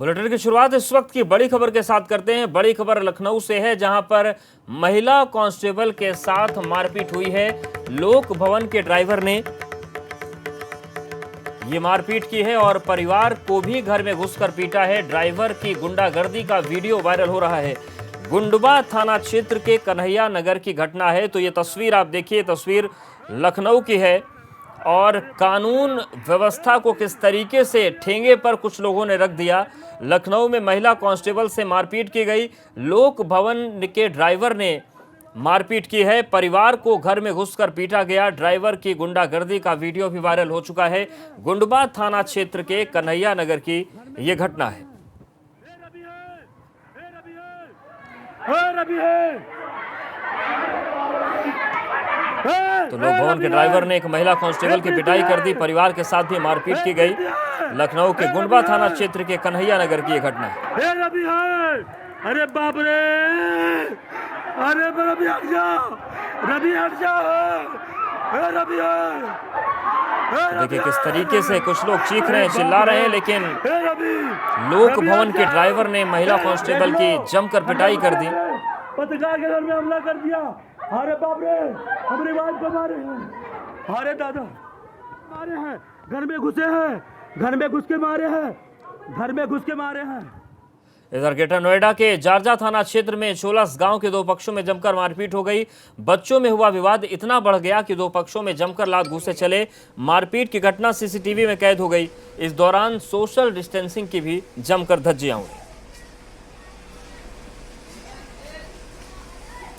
Bulletin की शुरुआत इस वक्त की बड़ी खबर के साथ करते हैं। बड़ी खबर लखनऊ से है, जहां पर महिला कांस्टेबल के साथ मारपीट हुई है। लोक भवन के ड्राइवर ने ये मारपीट की है और परिवार को भी घर में घुसकर पीटा है। ड्राइवर की गुंडागर्दी का वीडियो वायरल हो रहा है। गुंडवा थाना क्षेत्र के कन्हैया नगर की घटना है। तो ये तस्वीर आप देखिए, तस्वीर लखनऊ की है और कानून व्यवस्था को किस तरीके से ठेंगे पर कुछ लोगों ने रख दिया। लखनऊ में महिला कांस्टेबल से मारपीट की गई। लोक भवन के ड्राइवर ने मारपीट की है। परिवार को घर में घुसकर पीटा गया। ड्राइवर की गुंडागर्दी का वीडियो भी वायरल हो चुका है। गुंडवा थाना क्षेत्र के कन्हैया नगर की यह घटना है। तो लोक भवन के ड्राइवर ने एक महिला कांस्टेबल की पिटाई कर दी। परिवार के साथ भी मारपीट की गई। लखनऊ के गुंडवा थाना क्षेत्र के कन्हैया नगर की यह घटना है। अरे बाप रे, अरे रवि हट जा, रवि हट जा, रवि देखिए किस तरीके से कुछ लोग चीख रहे हैं, चिल्ला रहे हैं, लेकिन लोक भवन के ड्राइवर ने महिला कांस्टेबल की जमकर पिटाई कर दी। पत्रकार के घर में हमला कर दिया। अरे बाप रे, हमारी वाइफ को मारे हैं। अरे दादा मारे हैं, घर में घुसे हैं, घर में घुस के मारे हैं, घर में घुस के मारे हैं। इधर ग्रेटर नोएडा के जारजा थाना क्षेत्र में चोलस गांव के दो पक्षों में जमकर मारपीट हो गई। बच्चों में हुआ विवाद इतना बढ़ गया कि दो पक्षों में जमकर लात घूंसे चले। मारपीट की घटना सीसीटीवी में कैद हो गई। इस दौरान सोशल डिस्टेंसिंग की भी जमकर धज्जियां उड़ी।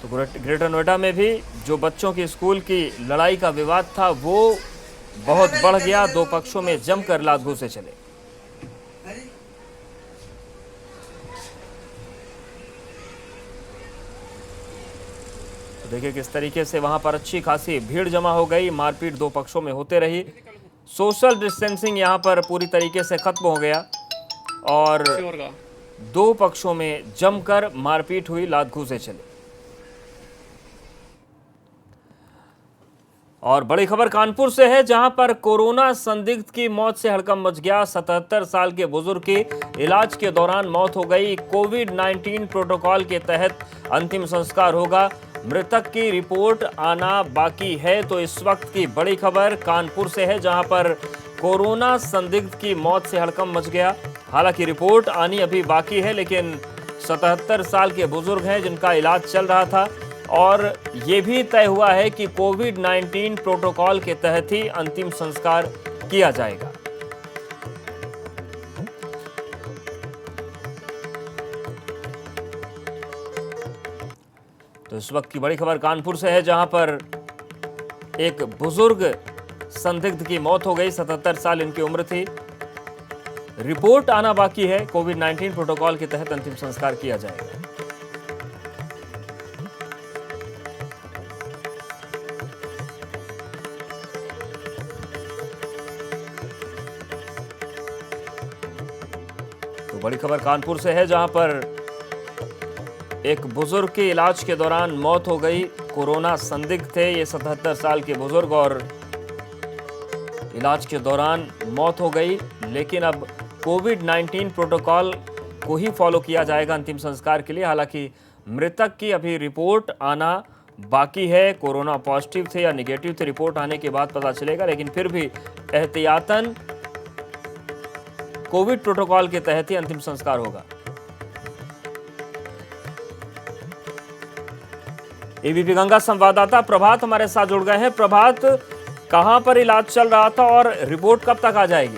तो ग्रेटर नोएडा में भी जो बच्चों की स्कूल की लड़ाई का विवाद था वो बहुत बढ़ गया। दो पक्षों में जमकर लात घूंसे चले। देखिए किस तरीके से वहां पर अच्छी खासी भीड़ जमा हो गई। मारपीट दो पक्षों में होते रही। सोशल डिस्टेंसिंग यहां पर पूरी तरीके से खत्म हो गया और दो पक्षों में जमकर मारपीट हुई, लात घूंसे चले। और बड़ी खबर कानपुर से है, जहां पर कोरोना संदिग्ध की मौत से हड़कंप मच गया। 77 साल के बुजुर्ग की इलाज के दौरान मौत हो गई। कोविड-19 प्रोटोकॉल के तहत अंतिम संस्कार होगा। मृतक की रिपोर्ट आना बाकी है। तो इस वक्त की बड़ी खबर कानपुर से है, जहां पर कोरोना संदिग्ध की मौत से हड़कंप मच गया। हालांकि रिपोर्ट आनी अभी बाकी है, लेकिन 77 साल के बुजुर्ग हैं जिनका इलाज चल रहा था और ये भी तय हुआ है कि कोविड-19 प्रोटोकॉल के तहत ही अंतिम संस्कार किया जाएगा। तो इस वक्त की बड़ी खबर कानपुर से है, जहां पर एक बुजुर्ग संदिग्ध की मौत हो गई। 77 साल इनकी उम्र थी। रिपोर्ट आना बाकी है। कोविड-19 प्रोटोकॉल के तहत अंतिम संस्कार किया जाएगा। तो बड़ी खबर कानपुर से है, जहां पर एक बुजुर्ग की इलाज के दौरान मौत हो गई। कोरोना संदिग्ध थे ये 77 साल के बुजुर्ग और इलाज के दौरान मौत हो गई। लेकिन अब कोविड-19 प्रोटोकॉल को ही फॉलो किया जाएगा अंतिम संस्कार के लिए। हालांकि मृतक की अभी रिपोर्ट आना बाकी है। कोरोना पॉजिटिव थे या निगेटिव थे, रिपोर्ट आने के बाद पता चलेगा। लेकिन फिर भी एहतियातन कोविड प्रोटोकॉल के तहत ही अंतिम संस्कार होगा। एबीपी गंगा संवाददाता प्रभात हमारे साथ जुड़ गए हैं। प्रभात, कहां पर इलाज चल रहा था और रिपोर्ट कब तक आ जाएगी?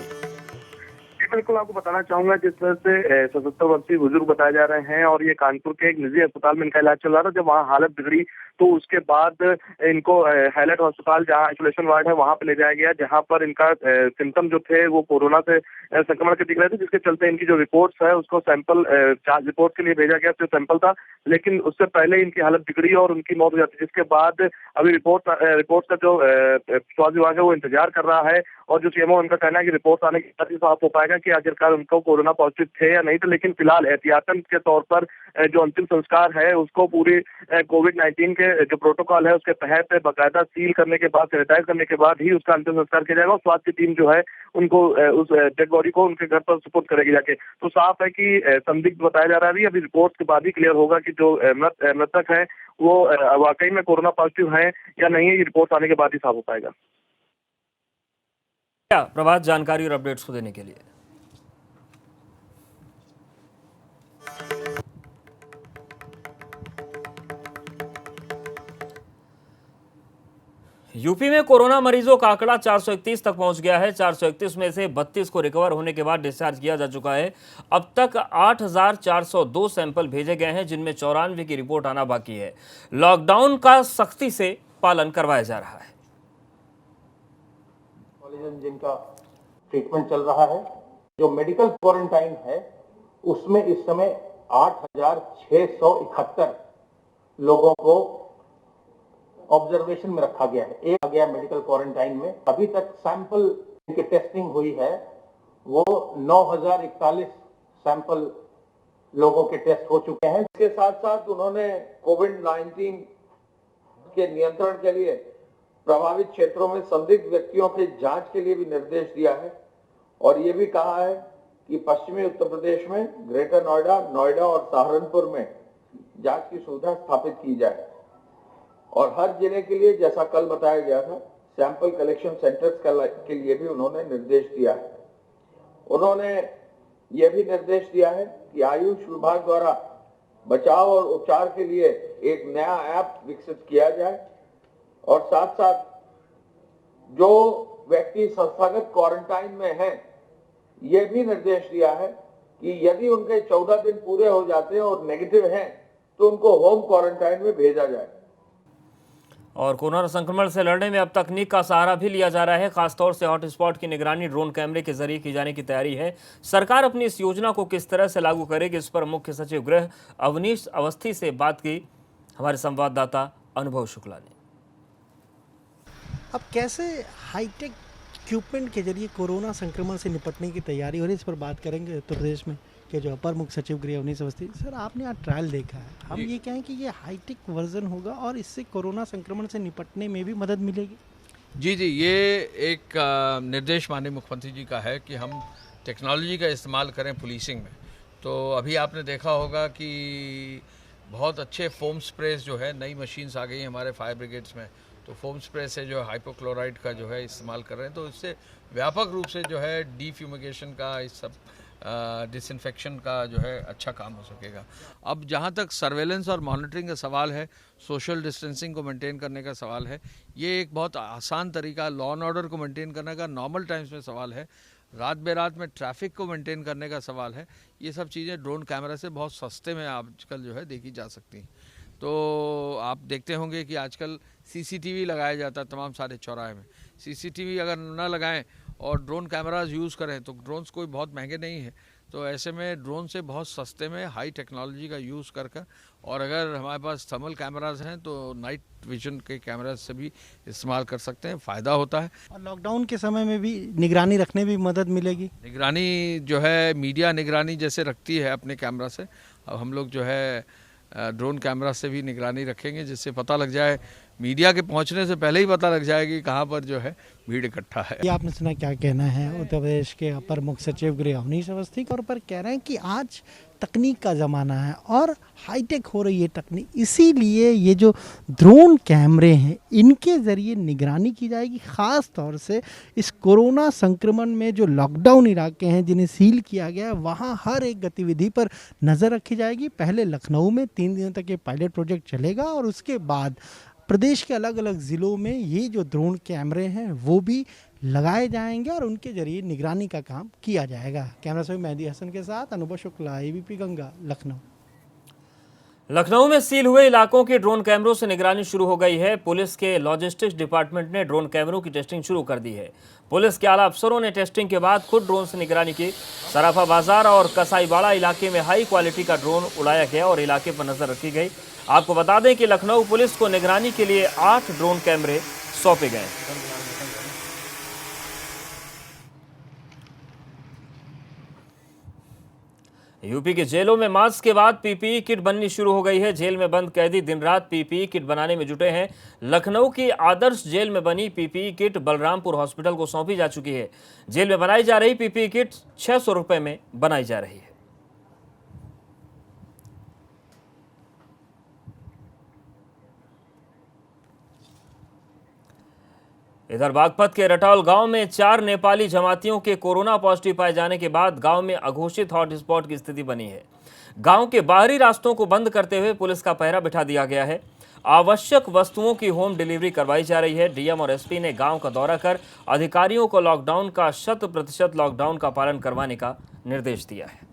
बिल्कुल आपको बताना चाहूंगा, जिस तरह से 77 वर्षीय बुजुर्ग बताए जा रहे हैं और ये कानपुर के एक निजी अस्पताल में इनका इलाज चल रहा था। जब वहाँ हालत बिगड़ी तो उसके बाद इनको हाईलाइट अस्पताल, जहाँ आइसोलेशन वार्ड है, वहाँ पे ले जाया गया, जहाँ पर इनका सिम्टम जो थे वो कोरोना से संक्रमण के दिख रहे थे, जिसके चलते इनकी जो रिपोर्ट्स है उसको सैंपल जांच रिपोर्ट के लिए भेजा गया। जो सैंपल था, लेकिन उससे पहले इनकी हालत बिगड़ी और उनकी मौत हो जाती, जिसके बाद अभी रिपोर्ट का जो स्वास्थ्य विभाग है वो इंतजार कर रहा है। और जो सीएमओ उनका कहना है कि रिपोर्ट आने के बाद ही साफ हो पाएगा जाएगा कि आखिरकार उनको कोरोना पॉजिटिव थे या नहीं थे। लेकिन फिलहाल एहतियातन के तौर पर जो अंतिम संस्कार है उसको पूरी कोविड-19 के जो प्रोटोकॉल है उसके तहत बाकायदा सील करने के बाद, सैनिटाइज करने के बाद ही उसका अंतिम संस्कार किया जाएगा और स्वास्थ्य टीम जो है उनको उस डेड बॉडी को उनके घर पर सुपुर्द करेगी जाके। तो साफ है कि संदिग्ध बताया जा रहा है, अभी रिपोर्ट के बाद ही क्लियर होगा कि जो मृतक है वो वाकई में कोरोना पॉजिटिव है या नहीं है। ये रिपोर्ट आने के बाद ही साफ हो पाएगा। प्रभात, जानकारी और अपडेट्स को देने के लिए। यूपी में कोरोना मरीजों का आंकड़ा 431 तक पहुंच गया है। 431 में से 32 को रिकवर होने के बाद डिस्चार्ज किया जा चुका है। अब तक 8,402 सैंपल भेजे गए हैं, जिनमें 94 की रिपोर्ट आना बाकी है। लॉकडाउन का सख्ती से पालन करवाया जा रहा है। जिनका ट्रीटमेंट चल रहा है, जो मेडिकल क्वारंटाइन है उसमें इस समय 8,671 लोगों को ऑब्जर्वेशन में रखा गया है। एक आ गया मेडिकल क्वारंटाइन में। अभी तक सैंपल की टेस्टिंग हुई है वो 9,041 सैंपल लोगों के टेस्ट हो चुके हैं। इसके साथ साथ उन्होंने कोविड-19 के नियंत्रण के लिए प्रभावित क्षेत्रों में संदिग्ध व्यक्तियों के जांच के लिए भी निर्देश दिया है और ये भी कहा है कि पश्चिमी उत्तर प्रदेश में ग्रेटर नोएडा और सहारनपुर में जांच की सुविधा स्थापित की जाए और हर जिले के लिए, जैसा कल बताया गया था, सैंपल कलेक्शन सेंटर्स के लिए भी उन्होंने निर्देश दिया है। उन्होंने ये भी निर्देश दिया है कि आयुष विभाग द्वारा बचाव और उपचार के लिए एक नया ऐप विकसित किया जाए और साथ साथ जो व्यक्ति संस्थागत क्वारंटाइन में हैं, ये भी निर्देश दिया है कि यदि उनके 14 दिन पूरे हो जाते हैं और नेगेटिव हैं तो उनको होम क्वारंटाइन में भेजा जाए। और कोरोना संक्रमण से लड़ने में अब तकनीक का सहारा भी लिया जा रहा है। खासतौर से हॉटस्पॉट की निगरानी ड्रोन कैमरे के जरिए की जाने की तैयारी है। सरकार अपनी इस योजना को किस तरह से लागू करेगी, इस पर मुख्य सचिव गृह अवनीश अवस्थी से बात की हमारे संवाददाता अनुभव शुक्ला ने। अब कैसे हाईटेक इक्विपमेंट के जरिए कोरोना संक्रमण से निपटने की तैयारी हो रही है, इस पर बात करेंगे उत्तर प्रदेश में के जो अपर मुख्य सचिव गृह अवनीश अवस्थी। सर, आपने आज ट्रायल देखा है, हम ये कहें कि ये हाईटेक वर्जन होगा और इससे कोरोना संक्रमण से निपटने में भी मदद मिलेगी? जी, ये एक निर्देश माननीय मुख्यमंत्री जी का है कि हम टेक्नोलॉजी का इस्तेमाल करें पुलिसिंग में। तो अभी आपने देखा होगा कि बहुत अच्छे फोम स्प्रेस जो है, नई मशीन्स आ गई हैं हमारे फायर ब्रिगेड्स में, तो फोम स्प्रे से जो है हाइपोक्लोराइड का जो है इस्तेमाल कर रहे हैं। तो इससे व्यापक रूप से जो है डीफ्यूमिगेशन का, इस सब डिसइंफेक्शन का जो है अच्छा काम हो सकेगा। अब जहाँ तक सर्वेलेंस और मॉनिटरिंग का सवाल है, सोशल डिस्टेंसिंग को मेंटेन करने का सवाल है, ये एक बहुत आसान तरीका, लॉ एंड ऑर्डर को मेंटेन करने का नॉर्मल टाइम्स में सवाल है, रात बेरात में ट्रैफिक को मेंटेन करने का सवाल है। ये सब चीज़ें ड्रोन कैमरा से बहुत सस्ते में आजकल जो है देखी जा सकती हैं। तो आप देखते होंगे कि आजकल सीसीटीवी लगाया जाता है तमाम सारे चौराहे में। सीसीटीवी अगर न लगाएं और ड्रोन कैमराज यूज़ करें तो ड्रोन्स कोई बहुत महंगे नहीं है, तो ऐसे में ड्रोन से बहुत सस्ते में हाई टेक्नोलॉजी का यूज़ कर और अगर हमारे पास थर्मल कैमराज हैं तो नाइट विजन के कैमराज से भी इस्तेमाल कर सकते हैं, फ़ायदा होता है। और लॉकडाउन के समय में भी निगरानी रखने में भी मदद मिलेगी? निगरानी जो है मीडिया निगरानी जैसे रखती है अपने कैमरा से, अब हम लोग जो है ड्रोन कैमरा से भी निगरानी रखेंगे, जिससे पता लग जाए, मीडिया के पहुंचने से पहले ही पता लग जाएगी कहाँ पर जो है भीड़ इकट्ठा है। ये आपने सुना, क्या कहना है उत्तर प्रदेश के अपर मुख्य सचिव गृह अवनीश अवस्थी के तौर पर कह रहे हैं कि आज तकनीक का ज़माना है और हाईटेक हो रही है तकनीक, इसीलिए ये जो ड्रोन कैमरे हैं इनके ज़रिए निगरानी की जाएगी। ख़ास तौर से इस कोरोना संक्रमण में जो लॉकडाउन इलाके हैं जिन्हें सील किया गया है, वहाँ हर एक गतिविधि पर नज़र रखी जाएगी। पहले लखनऊ में 3 दिनों तक ये पायलट प्रोजेक्ट चलेगा और उसके बाद प्रदेश के अलग अलग ज़िलों में ये जो ड्रोन कैमरे हैं वो भी लगाए जाएंगे और उनके जरिए निगरानी का काम किया जाएगा। कैमरा से मेहदी हसन के साथ अनुभव शुक्ला, एबीपी गंगा, लखनऊ। लखनऊ में सील हुए इलाकों के ड्रोन कैमरों से निगरानी शुरू हो गई है। पुलिस के लॉजिस्टिक्स डिपार्टमेंट ने ड्रोन कैमरों की टेस्टिंग शुरू कर दी है। पुलिस के आला अफसरों ने टेस्टिंग के बाद खुद ड्रोन से निगरानी की। सराफा बाजार और कसाईबाड़ा इलाके में हाई क्वालिटी का ड्रोन उड़ाया गया और इलाके पर नजर रखी गई। आपको बता दें कि लखनऊ पुलिस को निगरानी के लिए 8 ड्रोन कैमरे सौंपे गए। यूपी की जेलों में मास्क के बाद पीपीई किट बननी शुरू हो गई है। जेल में बंद कैदी दिन रात पीपीई किट बनाने में जुटे हैं। लखनऊ की आदर्श जेल में बनी पीपीई किट बलरामपुर हॉस्पिटल को सौंपी जा चुकी है। जेल में बनाई जा रही पीपीई किट 600 रुपए में बनाई जा रही है। इधर बागपत के रटौल गांव में 4 नेपाली जमातियों के कोरोना पॉजिटिव पाए जाने के बाद गांव में अघोषित हॉटस्पॉट की स्थिति बनी है। गांव के बाहरी रास्तों को बंद करते हुए पुलिस का पहरा बिठा दिया गया है। आवश्यक वस्तुओं की होम डिलीवरी करवाई जा रही है। डीएम और एसपी ने गांव का दौरा कर अधिकारियों को लॉकडाउन का 100% लॉकडाउन का पालन करवाने का निर्देश दिया है।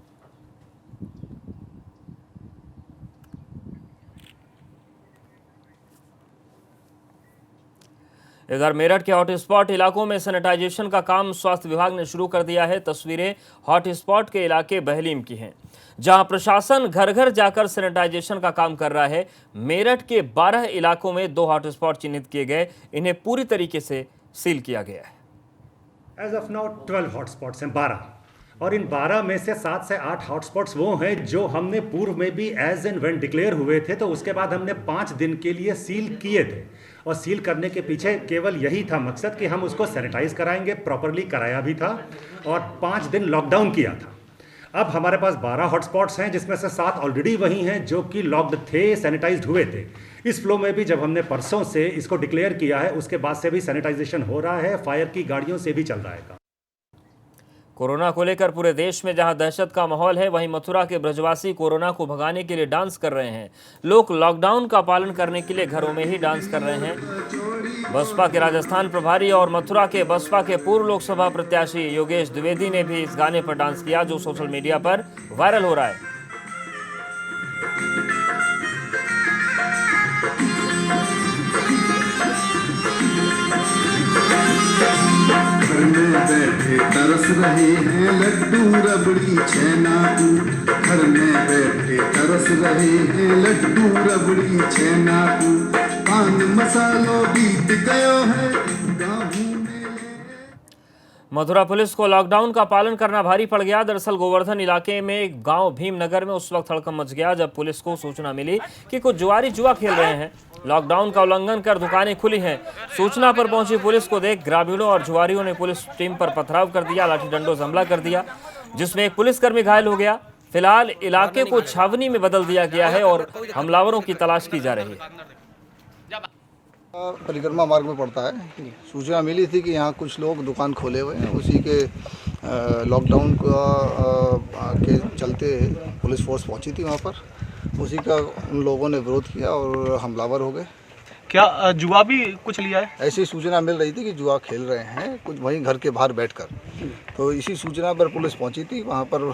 इधर मेरठ के हॉटस्पॉट इलाकों में सैनिटाइजेशन का काम स्वास्थ्य विभाग ने शुरू कर दिया है। तस्वीरें हॉटस्पॉट के इलाके बहलीम की हैं, जहां प्रशासन घर घर जाकर सैनिटाइजेशन का काम कर रहा है। मेरठ के 12 इलाकों में 2 हॉटस्पॉट चिन्हित किए गए, इन्हें पूरी तरीके से सील किया गया है। एज ऑफ नाउ 12 हॉटस्पॉट्स हैं, 12, और इन 12 में से 7 से 8 हॉटस्पॉट्स वो हैं जो हमने पूर्व में भी एज एंड व्हेन डिक्लेयर हुए थे, तो उसके बाद हमने 5 दिन के लिए सील किए थे। और सील करने के पीछे केवल यही था मकसद कि हम उसको सैनिटाइज कराएंगे, प्रॉपरली कराया भी था, और 5 दिन लॉकडाउन किया था। अब हमारे पास 12 हॉटस्पॉट्स हैं, जिसमें से 7 ऑलरेडी वही हैं जो कि लॉक्ड थे, सैनिटाइज्ड हुए थे। इस फ्लो में भी जब हमने परसों से इसको डिक्लेयर किया है, उसके बाद से भी सैनिटाइजेशन हो रहा है, फायर की गाड़ियों से भी चल रहा है। कोरोना को लेकर पूरे देश में जहां दहशत का माहौल है, वहीं मथुरा के ब्रजवासी कोरोना को भगाने के लिए डांस कर रहे हैं। लोग लॉकडाउन का पालन करने के लिए घरों में ही डांस कर रहे हैं। बसपा के राजस्थान प्रभारी और मथुरा के बसपा के पूर्व लोकसभा प्रत्याशी योगेश द्विवेदी ने भी इस गाने पर डांस किया, जो सोशल मीडिया पर वायरल हो रहा है। घर में बैठे तरस रहे हैं लड्डू रबड़ी छेना तू, घर में बैठे तरस रहे हैं लड्डू रबड़ी छेना तू, पान मसालो बीत गयो है गाँव में। मथुरा पुलिस को लॉकडाउन का पालन करना भारी पड़ गया। दरअसल गोवर्धन इलाके में गांव भीमनगर में उस वक्त हड़कंप मच गया जब पुलिस को सूचना मिली कि कुछ जुआरी जुआ खेल रहे हैं। लॉकडाउन का उल्लंघन कर दुकानें खुली हैं। सूचना पर पहुंची पुलिस को देख ग्रामीणों और जुआरियों ने पुलिस टीम पर पथराव कर दिया, लाठी डंडों से हमला कर दिया, जिसमें एक पुलिसकर्मी घायल हो गया। फिलहाल इलाके को छावनी में बदल दिया गया है और हमलावरों की तलाश की जा रही है। परिक्रमा मार्ग में पड़ता है। सूचना मिली थी कि यहाँ कुछ लोग दुकान खोले हुए हैं, उसी के लॉकडाउन के चलते पुलिस फोर्स पहुंची थी वहाँ पर, उसी का उन लोगों ने विरोध किया और हमलावर हो गए। क्या जुआ भी कुछ लिया है? ऐसी सूचना मिल रही थी कि जुआ खेल रहे हैं कुछ वहीं घर के बाहर बैठकर, तो इसी सूचना पर पुलिस पहुंची थी। वहाँ पर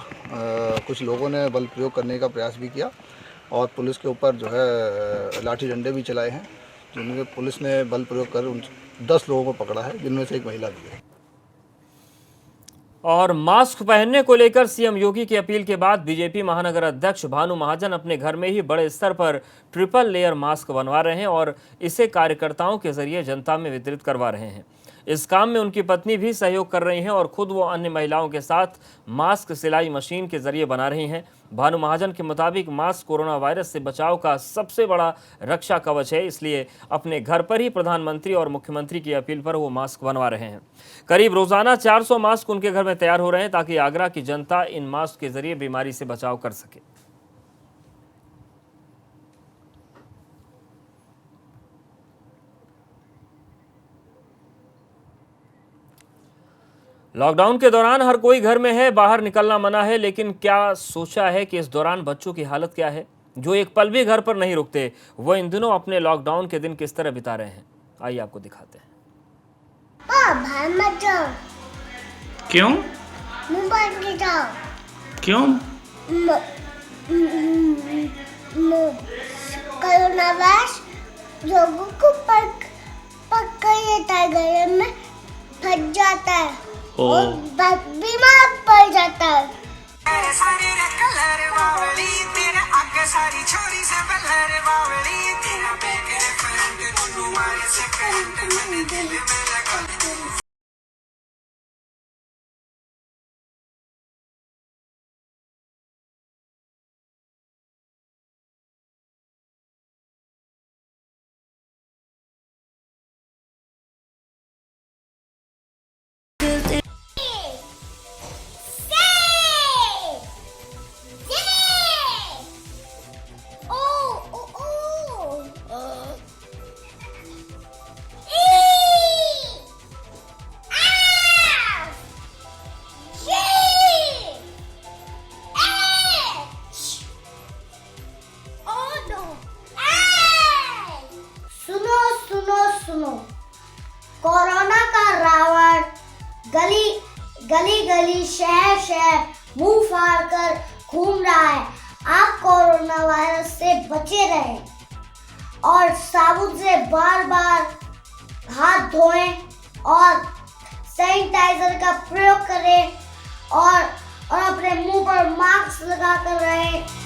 कुछ लोगों ने बल प्रयोग करने का प्रयास भी किया और पुलिस के ऊपर जो है लाठी डंडे भी चलाए हैं, जिनमें पुलिस ने बल प्रयोग कर 10 लोगों को पकड़ा है, जिनमें से एक महिला भी है। और मास्क पहनने को लेकर सीएम योगी की अपील के बाद बीजेपी महानगर अध्यक्ष भानु महाजन अपने घर में ही बड़े स्तर पर ट्रिपल लेयर मास्क बनवा रहे हैं और इसे कार्यकर्ताओं के जरिए जनता में वितरित करवा रहे हैं। इस काम में उनकी पत्नी भी सहयोग कर रही हैं और खुद वो अन्य महिलाओं के साथ मास्क सिलाई मशीन के जरिए बना रही हैं। भानु महाजन के मुताबिक मास्क कोरोना वायरस से बचाव का सबसे बड़ा रक्षा कवच है, इसलिए अपने घर पर ही प्रधानमंत्री और मुख्यमंत्री की अपील पर वो मास्क बनवा रहे हैं। करीब रोजाना 400 मास्क उनके घर में तैयार हो रहे हैं ताकि आगरा की जनता इन मास्क के जरिए बीमारी से बचाव कर सके। लॉकडाउन के दौरान हर कोई घर में है, बाहर निकलना मना है, लेकिन क्या सोचा है कि इस दौरान बच्चों की हालत क्या है जो एक पल भी घर पर नहीं रुकते। वो इन दिनों अपने लॉकडाउन के दिन किस तरह बिता रहे हैं, आइए आपको दिखाते हैं। बाहर मत जाओ। क्यों? मोबाइल के जाओ। क्यों? कोरोना वायरस लोगों को पकड़ लेता है, गले में फंस जाता है और बीमार पड़ जाता है। सारी कलर बावली तेरा आगे सारी छोरी से बलर बावली तेरा बैग फ्रंट तुम्हारे से करंट मैंने दिल में लगा। कोरोना का रावण गली गली गली शहर शहर मुंह फाड़ कर घूम रहा है। आप कोरोना वायरस से बचे रहें और साबुन से बार बार हाथ धोएं और सैनिटाइजर का प्रयोग करें और अपने मुंह पर मास्क लगा कर रहें।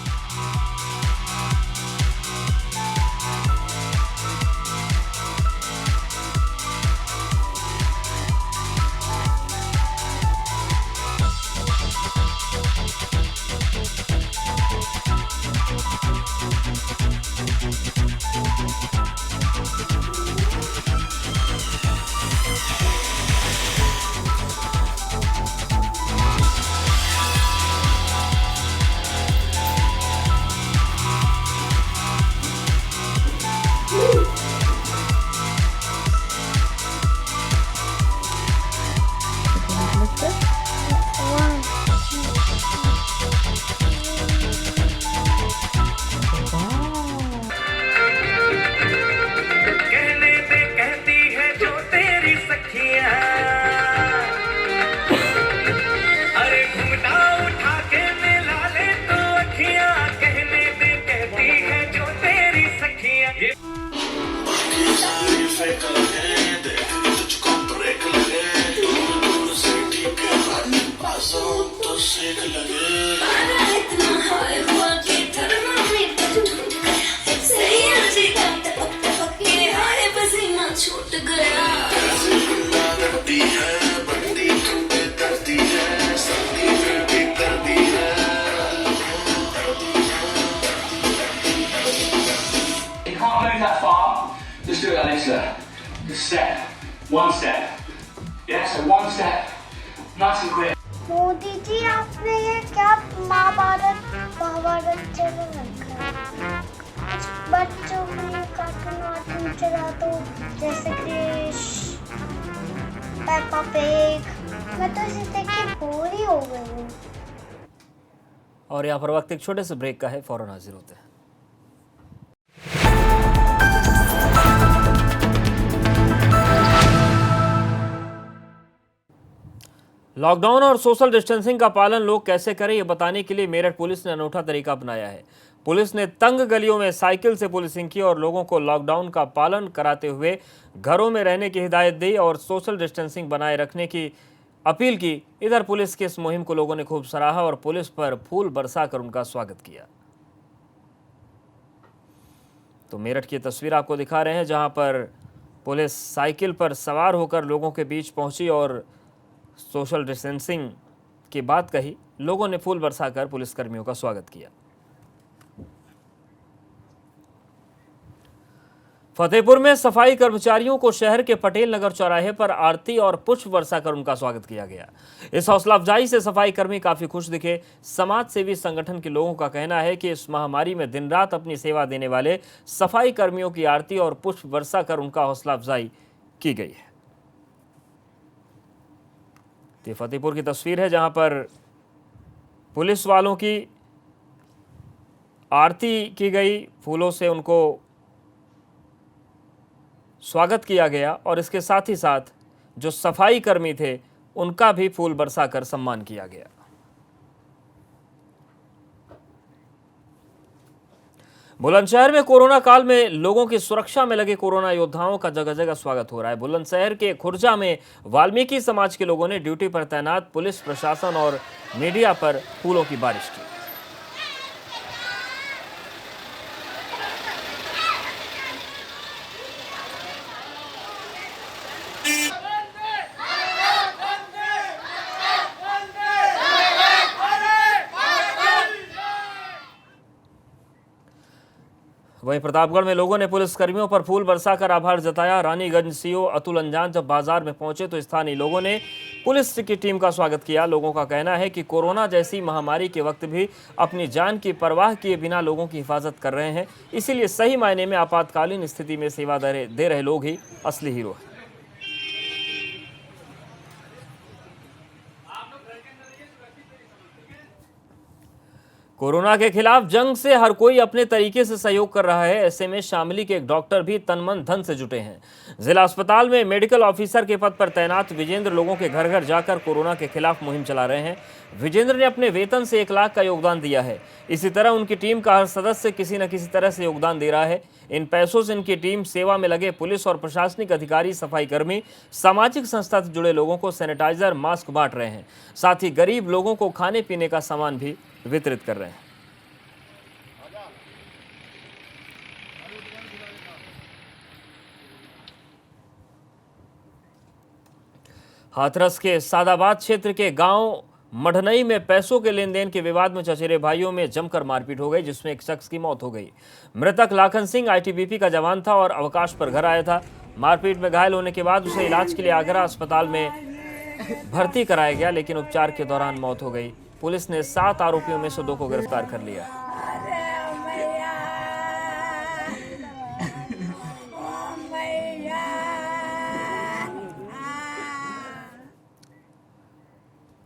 Just do it, Alexa. Just step. One step. Yeah, so one step. Nice and quick. Modi ji, आपने ये क्या महाभारत चैनल रखा है? कुछ बच्चों के लिए कार्टून चला दो, जैसे क्रिश, पेप्पा पिग। मैं तो इसे देख के बोर ही हो गई हूँ। और यहाँ पर वक्त एक छोटे से ब्रेक का है, फौरन हाजिर होते हैं। लॉकडाउन और सोशल डिस्टेंसिंग का पालन लोग कैसे करें, ये बताने के लिए मेरठ पुलिस ने अनूठा तरीका अपनाया है। पुलिस ने तंग गलियों में साइकिल से पुलिसिंग की और लोगों को लॉकडाउन का पालन कराते हुए घरों में रहने की हिदायत दी और सोशल डिस्टेंसिंग बनाए रखने की अपील की। इधर पुलिस की इस मुहिम को लोगों ने खूब सराहा और पुलिस पर फूल बरसाकर उनका स्वागत किया। तो मेरठ की तस्वीर आपको दिखा रहे हैं, जहां पर पुलिस साइकिल पर सवार होकर लोगों के बीच पहुंची और सोशल डिस्टेंसिंग की बात कही। लोगों ने फूल बरसाकर पुलिसकर्मियों का स्वागत किया। फतेहपुर में सफाई कर्मचारियों को शहर के पटेल नगर चौराहे पर आरती और पुष्प बरसाकर उनका स्वागत किया गया। इस हौसला अफजाई से सफाई कर्मी काफी खुश दिखे। समाज सेवी संगठन के लोगों का कहना है कि इस महामारी में दिन रात अपनी सेवा देने वाले सफाई कर्मियों की आरती और पुष्प बरसाकर उनका हौसला अफजाई की गई है। ये फतेहपुर की तस्वीर है, जहां पर पुलिस वालों की आरती की गई, फूलों से उनको स्वागत किया गया और इसके साथ ही साथ जो सफाई कर्मी थे उनका भी फूल बरसाकर सम्मान किया गया। बुलंदशहर में कोरोना काल में लोगों की सुरक्षा में लगे कोरोना योद्धाओं का जगह जगह स्वागत हो रहा है। बुलंदशहर के खुर्जा में वाल्मीकि समाज के लोगों ने ड्यूटी पर तैनात पुलिस प्रशासन और मीडिया पर फूलों की बारिश की। वहीं प्रतापगढ़ में लोगों ने पुलिसकर्मियों पर फूल बरसाकर आभार जताया। रानीगंज सीओ अतुल अंजान जब बाजार में पहुंचे तो स्थानीय लोगों ने पुलिस की टीम का स्वागत किया। लोगों का कहना है कि कोरोना जैसी महामारी के वक्त भी अपनी जान की परवाह किए बिना लोगों की हिफाजत कर रहे हैं, इसीलिए सही मायने में आपातकालीन स्थिति में सेवा दे रहे लोग ही असली हीरो हैं। कोरोना के खिलाफ जंग से हर कोई अपने तरीके से सहयोग कर रहा है। ऐसे में शामली के एक डॉक्टर भी तन मन धन से जुटे हैं। जिला अस्पताल में मेडिकल ऑफिसर के पद पर तैनात विजेंद्र लोगों के घर घर जाकर कोरोना के खिलाफ मुहिम चला रहे हैं। विजेंद्र ने अपने वेतन से 1 लाख का योगदान दिया है। इसी तरह उनकी टीम का हर सदस्य किसी न किसी तरह से योगदान दे रहा है। इन पैसों से इनकी टीम सेवा में लगे पुलिस और प्रशासनिक अधिकारी, सफाई कर्मी, सामाजिक संस्था से जुड़े लोगों को सैनिटाइजर, मास्क बांट रहे हैं। साथ ही गरीब लोगों को खाने पीने का सामान भी वितरित कर रहे हैं। हाथरस के सादाबाद क्षेत्र के गांव मढ़नई में पैसों के लेन देन के विवाद में चचेरे भाइयों में जमकर मारपीट हो गई, जिसमें एक शख्स की मौत हो गई। मृतक लाखन सिंह आईटीबीपी का जवान था और अवकाश पर घर आया था। मारपीट में घायल होने के बाद उसे इलाज के लिए आगरा अस्पताल में भर्ती कराया गया, लेकिन उपचार के दौरान मौत हो गई। पुलिस ने 7 आरोपियों में से 2 को गिरफ्तार कर लिया।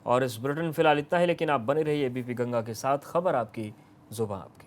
और इस बुलेटिन फिलहाल इतना ही, लेकिन आप बने रहिए एबीपी गंगा के साथ। खबर आपकी, जुबान आपकी।